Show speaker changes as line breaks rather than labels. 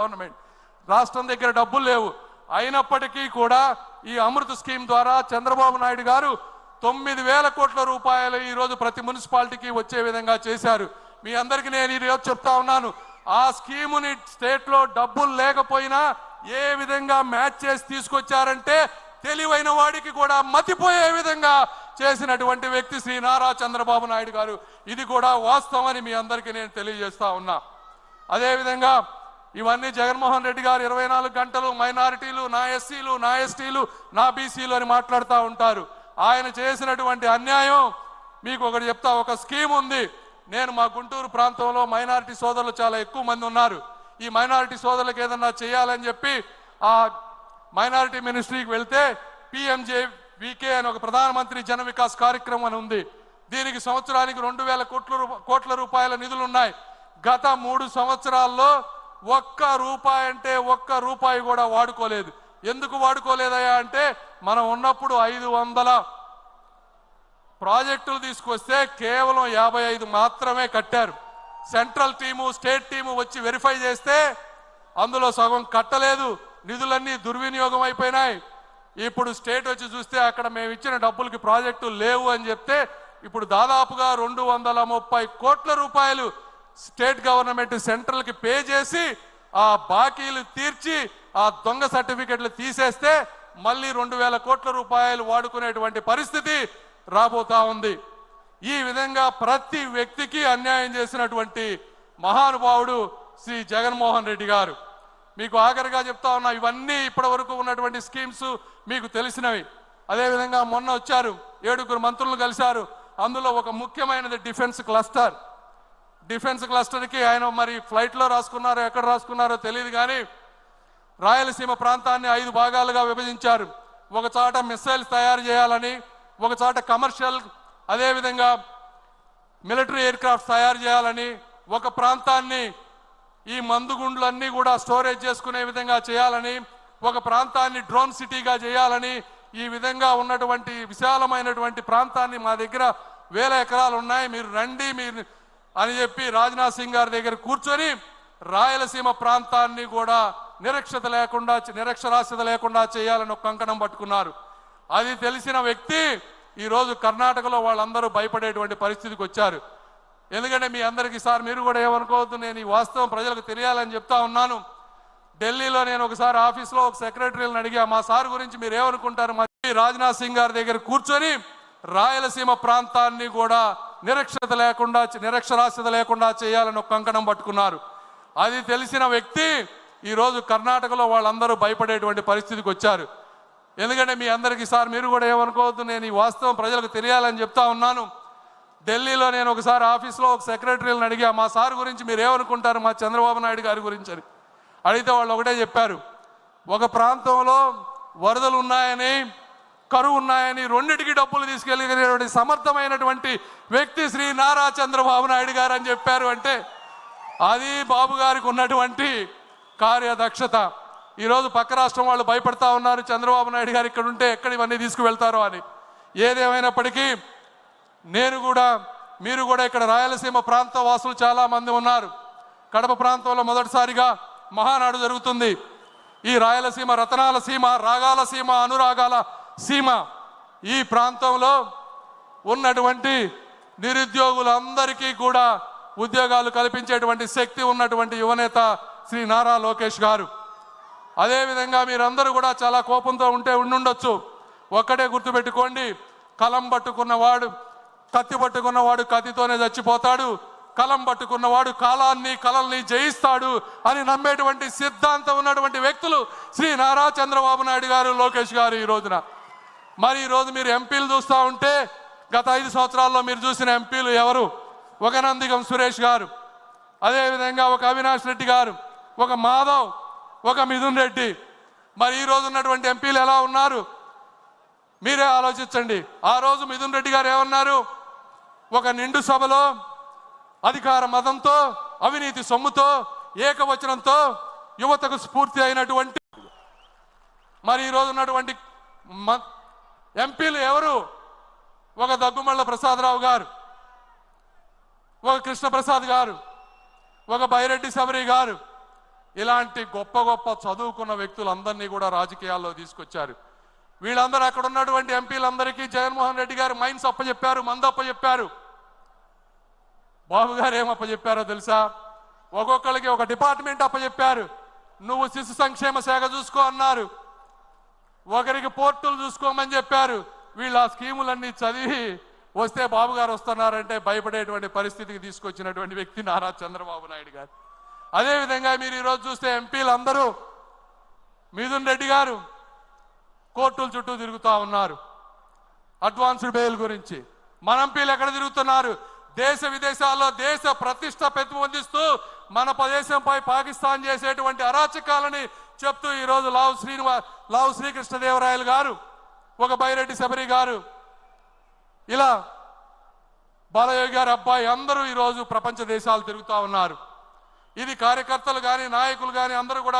Government రాష్ట్రం దగ్గర డబ్బులు లేవు. అయినప్పటికీ కూడా ఈ అమృత్ స్కీమ్ ద్వారా చంద్రబాబు నాయుడు గారు 9,000 కోట్ల రూపాయలు ఈ రోజు ప్రతి మున్సిపాలిటీకి వచ్చే విధంగా చేశారు. మీ అందరికీ నేను ఈ రోజు చెప్తా ఉన్నాను, ఆ స్కీముని స్టేట్ లో డబ్బులు లేకపోయినా ఏ విధంగా మ్యాచ్ చేసి తీసుకొచ్చారంటే తెలివైన వాడికి కూడా మతిపోయే విధంగా చేసినటువంటి వ్యక్తి శ్రీ నారా చంద్రబాబు నాయుడు గారు. ఇది కూడా వాస్తవం అని మీ అందరికీ నేను తెలియజేస్తా ఉన్నా. అదేవిధంగా ఇవన్నీ జగన్మోహన్ రెడ్డి గారు 24 గంటలు మైనారిటీలు, నా ఎస్సీలు, నా ఎస్టీలు, నా బీసీలు అని మాట్లాడుతూ ఉంటారు. ఆయన చేసినటువంటి అన్యాయం మీకు ఒకటి చెప్తా. ఒక స్కీమ్ ఉంది. నేను మా గుంటూరు ప్రాంతంలో మైనారిటీ సోదరులు చాలా ఎక్కువ మంది ఉన్నారు. ఈ మైనారిటీ సోదరులకు ఏదన్నా చేయాలని చెప్పి ఆ మైనారిటీ మినిస్ట్రీకి వెళ్తే PMJVK అని ఒక ప్రధానమంత్రి జన వికాస్ కార్యక్రమం అని ఉంది. దీనికి సంవత్సరానికి 2,000 కోట్ల రూపాయల నిధులు ఉన్నాయి. గత 3 సంవత్సరాల్లో ఒక్క రూపాయి కూడా వాడుకోలేదు. ఎందుకు వాడుకోలేదయా అంటే మనం ఉన్నప్పుడు 500 ప్రాజెక్టులు తీసుకొస్తే కేవలం 55 మాత్రమే కట్టారు. సెంట్రల్ టీము, స్టేట్ టీము వచ్చి వెరిఫై చేస్తే అందులో సగం కట్టలేదు. నిధులన్నీ దుర్వినియోగం అయిపోయినాయి. ఇప్పుడు స్టేట్ వచ్చి చూస్తే అక్కడ మేము ఇచ్చిన డబ్బులకి ప్రాజెక్టులు లేవు అని చెప్తే ఇప్పుడు దాదాపుగా 230 కోట్ల రూపాయలు స్టేట్ గవర్నమెంట్ సెంట్రల్ కి పే చేసి ఆ బాకీలు తీర్చి ఆ దొంగ సర్టిఫికెట్లు తీసేస్తే మళ్ళీ 2,000 కోట్ల రూపాయలు వాడుకునేటువంటి పరిస్థితి రాబోతా ఉంది. ఈ విధంగా ప్రతి వ్యక్తికి అన్యాయం చేసినటువంటి మహానుభావుడు శ్రీ జగన్మోహన్ రెడ్డి గారు. మీకు ఆఖరిగా చెప్తా ఉన్నా, ఇవన్నీ ఇప్పటి వరకు ఉన్నటువంటి స్కీమ్స్ మీకు తెలిసినవి. అదేవిధంగా మొన్న వచ్చారు, 7 మంత్రులు కలిశారు. అందులో ఒక ముఖ్యమైనది డిఫెన్స్ క్లస్టర్. డిఫెన్స్ క్లస్టర్కి ఆయన మరి ఫ్లైట్లో రాసుకున్నారో ఎక్కడ రాసుకున్నారో తెలియదు, కానీ రాయలసీమ ప్రాంతాన్ని 5 భాగాలుగా విభజించారు. ఒక చోట మిసైల్స్ తయారు చేయాలని, ఒక చోట కమర్షియల్ అదేవిధంగా మిలిటరీ ఎయిర్ క్రాఫ్ట్స్ తయారు చేయాలని, ఒక ప్రాంతాన్ని ఈ మందుగుండ్లన్నీ కూడా స్టోరేజ్ చేసుకునే విధంగా చేయాలని, ఒక ప్రాంతాన్ని డ్రోన్ సిటీగా చేయాలని, ఈ విధంగా ఉన్నటువంటి విశాలమైనటువంటి ప్రాంతాన్ని మా దగ్గర 1000 ఎకరాలు ఉన్నాయి, మీరు రండి మీరు అని చెప్పి రాజ్నాథ్ సింగ్ గారి దగ్గర కూర్చొని రాయలసీమ ప్రాంతాన్ని కూడా నిరక్షరాస్యత లేకుండా చేయాలని ఒక కంకణం పట్టుకున్నారు. అది తెలిసిన వ్యక్తి ఈరోజు కర్ణాటకలో వాళ్ళందరూ భయపడేటువంటి పరిస్థితికి వచ్చారు. ఎందుకంటే మీ అందరికీ సార్ మీరు కూడా ఏమనుకోవద్దు, నేను ఈ వాస్తవం ప్రజలకు తెలియాలని చెప్తా ఉన్నాను. ఢిల్లీలో నేను ఒకసారి ఆఫీస్లో ఒక సెక్రటరీని అడిగా, మా సార్ గురించి మీరు ఏమనుకుంటారు? రాజ్నాథ్ సింగ్ గారి దగ్గర కూర్చొని రాయలసీమ ప్రాంతాన్ని కూడా నిరక్షరాస్యత లేకుండా చేయాలని ఒక కంకణం పట్టుకున్నారు. అది తెలిసిన వ్యక్తి ఈరోజు కర్ణాటకలో వాళ్ళందరూ భయపడేటువంటి పరిస్థితికి వచ్చారు. ఎందుకంటే మీ అందరికీ సార్ మీరు కూడా ఏమనుకోవద్దు, నేను ఈ వాస్తవం ప్రజలకు తెలియాలని చెప్తా ఉన్నాను. ఢిల్లీలో నేను ఒకసారి ఆఫీస్లో ఒక సెక్రటరీని అడిగా, మా సార్ గురించి మీరు ఏమనుకుంటారు మా చంద్రబాబు నాయుడు గారి గురించి అని అడిగితే వాళ్ళు ఒకటే చెప్పారు, ఒక ప్రాంతంలో వరదలు ఉన్నాయని, కరువు ఉన్నాయని రెండిటికి డబ్బులు తీసుకెళ్ళినటువంటి సమర్థమైనటువంటి వ్యక్తి శ్రీ నారా చంద్రబాబు నాయుడు గారు అని చెప్పారు. అంటే అది బాబు గారికి ఉన్నటువంటి కార్యదక్షత. ఈరోజు పక్క రాష్ట్రం వాళ్ళు భయపడతా ఉన్నారు, చంద్రబాబు నాయుడు గారు ఇక్కడ ఉంటే ఎక్కడ ఇవన్నీ తీసుకువెళ్తారో అని. ఏదేమైనప్పటికీ నేను కూడా మీరు కూడా ఇక్కడ రాయలసీమ ప్రాంత వాసులు చాలా మంది ఉన్నారు. కడప ప్రాంతంలో మొదటిసారిగా మహానాడు జరుగుతుంది. ఈ రాయలసీమ రతనాల సీమ, రాగాల సీమ, అనురాగాల సీమ. ఈ ప్రాంతంలో ఉన్నటువంటి నిరుద్యోగులందరికీ కూడా ఉద్యోగాలు కల్పించేటువంటి శక్తి ఉన్నటువంటి యువనేత శ్రీ నారా లోకేష్ గారు. అదేవిధంగా మీరందరూ కూడా చాలా కోపంతో ఉండుండొచ్చు. ఒక్కటే గుర్తుపెట్టుకోండి, కలం పట్టుకున్నవాడు, కత్తి పట్టుకున్నవాడు కత్తితోనే చచ్చిపోతాడు, కలం పట్టుకున్నవాడు కలల్ని జయిస్తాడు అని నమ్మేటువంటి సిద్ధాంతం ఉన్నటువంటి వ్యక్తులు శ్రీ నారా చంద్రబాబు నాయుడు గారు, లోకేష్ గారు. ఈ రోజున మరి ఈరోజు మీరు ఎంపీలు చూస్తూ ఉంటే గత 5 సంవత్సరాల్లో మీరు చూసిన ఎంపీలు ఎవరు? ఒక నందిగం సురేష్ గారు, అదేవిధంగా ఒక అవినాష్ రెడ్డి గారు, ఒక మాధవ్, ఒక మిథున్ రెడ్డి. మరి ఈ రోజు ఉన్నటువంటి ఎంపీలు ఎలా ఉన్నారు మీరే ఆలోచించండి. ఆ రోజు మిథున్ రెడ్డి గారు ఏమన్నారు? ఒక నిండు సభలో అధికార మదంతో, అవినీతి సొమ్ముతో, ఏకవచనంతో యువతకు స్ఫూర్తి అయినటువంటి మరి ఈరోజు ఉన్నటువంటి ఎంపీలు ఎవరు? ఒక దగ్గుమళ్ళ ప్రసాదరావు గారు, ఒక కృష్ణప్రసాద్ గారు, ఒక బైరెడ్డి శబరి గారు, ఇలాంటి గొప్ప గొప్ప చదువుకున్న వ్యక్తులందరినీ కూడా రాజకీయాల్లో తీసుకొచ్చారు. వీళ్ళందరూ అక్కడ ఉన్నటువంటి ఎంపీలందరికీ జగన్మోహన్ రెడ్డి గారు మైన్స్ అప్పచెప్పారు, మందు అప్పచెప్పారు. బాబు గారు ఏమప్పచెప్పారో తెలుసా? ఒక్కొక్కరికి ఒక డిపార్ట్మెంట్ అప్పచెప్పారు. నువ్వు శిశు సంక్షేమ శాఖ చూసుకో అన్నారు, ఒకరికి పోర్టులు చూసుకోమని చెప్పారు. వీళ్ళు ఆ స్కీములన్నీ చదివి వస్తే బాబు గారు వస్తున్నారంటే భయపడేటువంటి పరిస్థితికి తీసుకొచ్చినటువంటి వ్యక్తి నారా చంద్రబాబు నాయుడు గారు. అదేవిధంగా మీరు ఈరోజు చూస్తే ఎంపీలు అందరూ మిథున్ రెడ్డి గారు కోర్టుల చుట్టూ తిరుగుతూ ఉన్నారు అడ్వాన్స్డ్ బెయిల్ గురించి. మన ఎంపీలు ఎక్కడ తిరుగుతున్నారు? దేశ విదేశాల్లో దేశ ప్రతిష్ట పెంపొందిస్తూ మన ప్రదేశంపై పాకిస్తాన్ చేసేటువంటి అరాచకాలని చెప్తూ ఈరోజు లావు శ్రీకృష్ణదేవరాయలు గారు, ఒక బైరెడ్డి శబరి గారు, ఇలా బాలయోగి గారి అబ్బాయి అందరూ ఈరోజు ప్రపంచ దేశాలు తిరుగుతూ ఉన్నారు. ఇది కార్యకర్తలు కానీ నాయకులు కానీ అందరూ కూడా